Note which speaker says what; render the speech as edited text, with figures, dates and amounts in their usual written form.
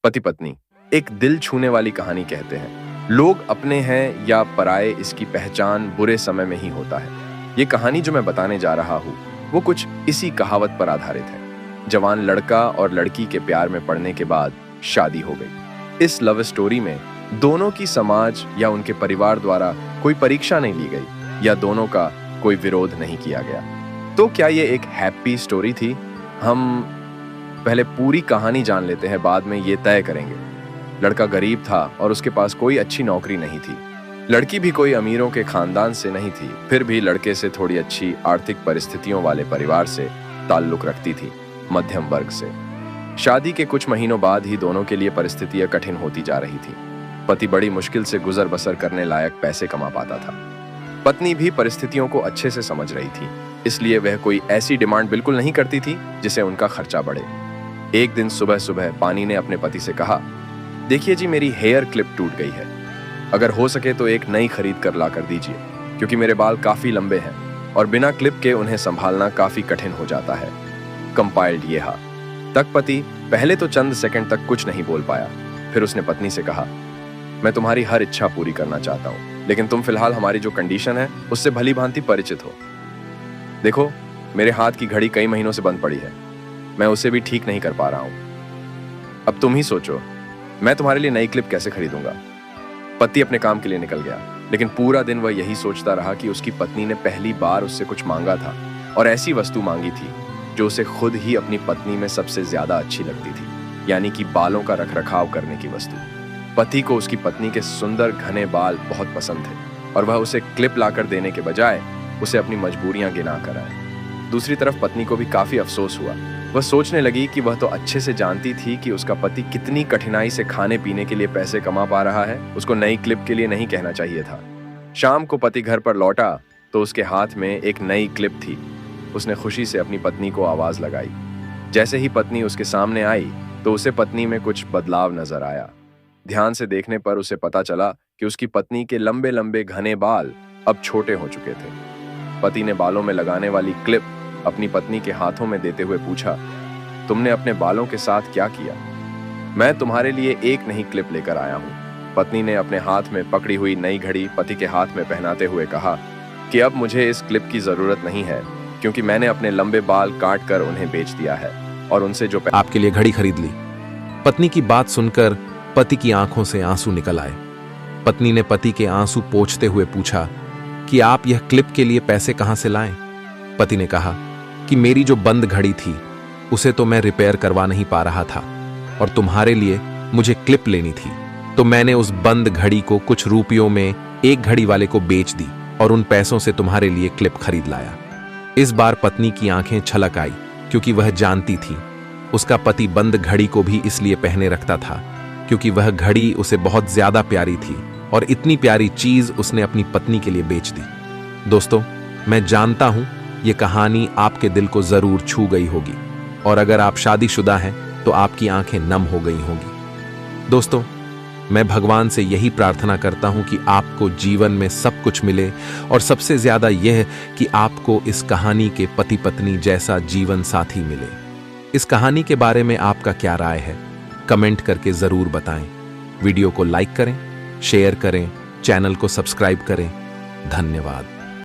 Speaker 1: पति पत्नी एक दिल छूने वाली कहानी कहते हैं। लोग अपने हैं या पराये इसकी पहचान बुरे समय में ही होता है। ये कहानी जो मैं बताने जा रहा हूँ वो कुछ इसी कहावत पर आधारित है। जवान लड़का और लड़की के प्यार में पड़ने के बाद शादी हो गई। इस लव स्टोरी में दोनों की समाज या उनके परिवार द्वारा कोई परीक्षा नहीं ली गई या दोनों का कोई विरोध नहीं किया गया। तो क्या ये एक हैप्पी स्टोरी थी? हम पहले पूरी कहानी जान लेते हैं, बाद में ये तय करेंगे। लड़का गरीब था और उसके पास कोई अच्छी नौकरी नहीं थी। लड़की भी कोई अमीरों के खानदान से नहीं थी, फिर भी लड़के से थोड़ी अच्छी आर्थिक परिस्थितियों वाले परिवार से ताल्लुक रखती थी, मध्यम वर्ग से। शादी के कुछ महीनों बाद ही दोनों के लिए परिस्थितियां कठिन होती जा रही थी। पति बड़ी मुश्किल से गुजर बसर करने लायक पैसे कमा पाता था। पत्नी भी परिस्थितियों को अच्छे से समझ रही थी, इसलिए वह कोई ऐसी डिमांड बिल्कुल नहीं करती थी जिससे उनका खर्चा बढ़े। एक दिन सुबह सुबह पानी ने अपने पति से कहा, देखिए जी, मेरी हेयर क्लिप टूट गई है। अगर हो सके तो एक नई खरीद कर ला कर दीजिए, क्योंकि मेरे बाल काफी लंबे हैं और बिना क्लिप के उन्हें संभालना काफी कठिन हो जाता है। कंपाइल्ड ये हा तक पति पहले तो चंद सेकंड तक कुछ नहीं बोल पाया। फिर उसने पत्नी से कहा, मैं तुम्हारी हर इच्छा पूरी करना चाहता हूँ, लेकिन तुम फिलहाल हमारी जो कंडीशन है उससे भली भांति परिचित हो। देखो, मेरे हाथ की घड़ी कई महीनों से बंद पड़ी है, मैं उसे भी ठीक नहीं कर पा रहा हूं। अब तुम ही सोचो, मैं तुम्हारे लिए नई क्लिप कैसे खरीदूंगा। पति अपने काम के लिए निकल गया, लेकिन पूरा दिन वह यही सोचता रहा कि उसकी पत्नी ने पहली बार उससे कुछ मांगा था और ऐसी वस्तु मांगी थी जो उसे खुद ही अपनी पत्नी में सबसे ज्यादा अच्छी लगती थी, यानी कि बालों का रखरखाव करने की वस्तु। पति को उसकी पत्नी के सुंदर घने बाल बहुत पसंद थे और वह उसे क्लिप लाकर देने के बजाय उसे अपनी मजबूरियां गिना कर आए। दूसरी तरफ पत्नी को भी काफी अफसोस हुआ। वह सोचने लगी कि वह तो अच्छे से जानती थी कि उसका पति कितनी कठिनाई से खाने पीने के लिए पैसे कमा पा रहा है। उसको नई क्लिप के लिए नहीं कहना चाहिए था। शाम को पति घर पर लौटा तो उसके हाथ में एक नई क्लिप थी। उसने खुशी से अपनी पत्नी को आवाज लगाई। जैसे ही पत्नी उसके सामने आई तो उसे पत्नी में कुछ बदलाव नजर आया। ध्यान से देखने पर उसे पता चला कि उसकी पत्नी के लंबे लंबे घने बाल अब छोटे हो चुके थे। पति ने बालों में लगाने वाली क्लिप अपनी पत्नी के हाथों में देते हुए पूछा, तुमने अपने बालों के साथ क्या किया? मैं तुम्हारे लिए एक नई क्लिप लेकर आया हूँ। पत्नी ने अपने हाथ में पकड़ी हुई नई घड़ी पति के हाथ में पहनाते हुए कहा कि अब मुझे इस क्लिप की जरूरत नहीं है, क्योंकि मैंने अपने लंबे बाल काट कर उन्हें बेच दिया है और उनसे जो
Speaker 2: आपके लिए घड़ी खरीद ली। पत्नी की बात सुनकर पति की आंखों से आंसू निकल आए। पत्नी ने पति के आंसू पोंछते हुए पूछा कि आप यह क्लिप के लिए पैसे कहां से लाएं? पति ने कहा कि मेरी जो बंद घड़ी थी उसे तो मैं रिपेयर करवा नहीं पा रहा था और तुम्हारे लिए मुझे क्लिप लेनी थी, तो मैंने उस बंद घड़ी को कुछ रुपयों में एक घड़ी वाले को बेच दी और उन पैसों से तुम्हारे लिए क्लिप खरीद लाया। इस बार पत्नी की आंखें छलक आई, क्योंकि वह जानती थी उसका पति बंद घड़ी को भी इसलिए पहने रखता था क्योंकि वह घड़ी उसे बहुत ज्यादा प्यारी थी और इतनी प्यारी चीज उसने अपनी पत्नी के लिए बेच दी। दोस्तों, मैं जानता हूं ये कहानी आपके दिल को जरूर छू गई होगी और अगर आप शादीशुदा हैं तो आपकी आंखें नम हो गई होंगी। दोस्तों, मैं भगवान से यही प्रार्थना करता हूं कि आपको जीवन में सब कुछ मिले और सबसे ज्यादा यह कि आपको इस कहानी के पति पत्नी जैसा जीवन साथी मिले। इस कहानी के बारे में आपका क्या राय है? कमेंट करके जरूर बताएं। वीडियो को लाइक करें, शेयर करें, चैनल को सब्सक्राइब करें। धन्यवाद।